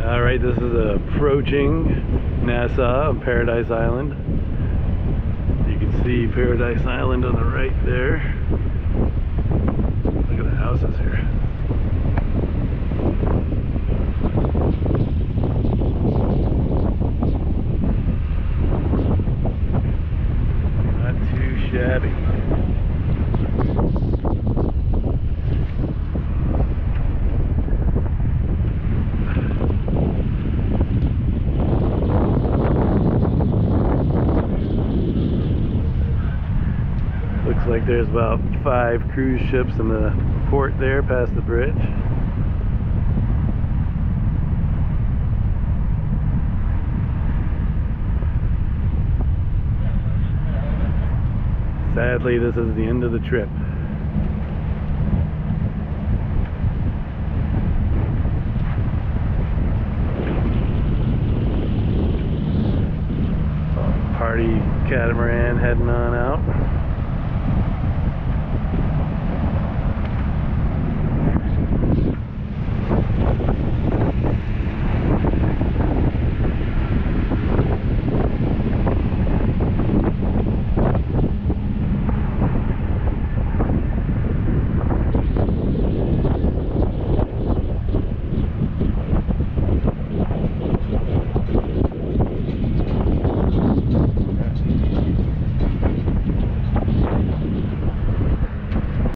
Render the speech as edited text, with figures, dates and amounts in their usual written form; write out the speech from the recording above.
Alright, this is approaching Nassau on Paradise Island. You can see Paradise Island on the right there. Look at the houses here. Not too shabby. Looks like there's about 5 cruise ships in the port there past the bridge. Sadly, this is the end of the trip. Party catamaran heading on out.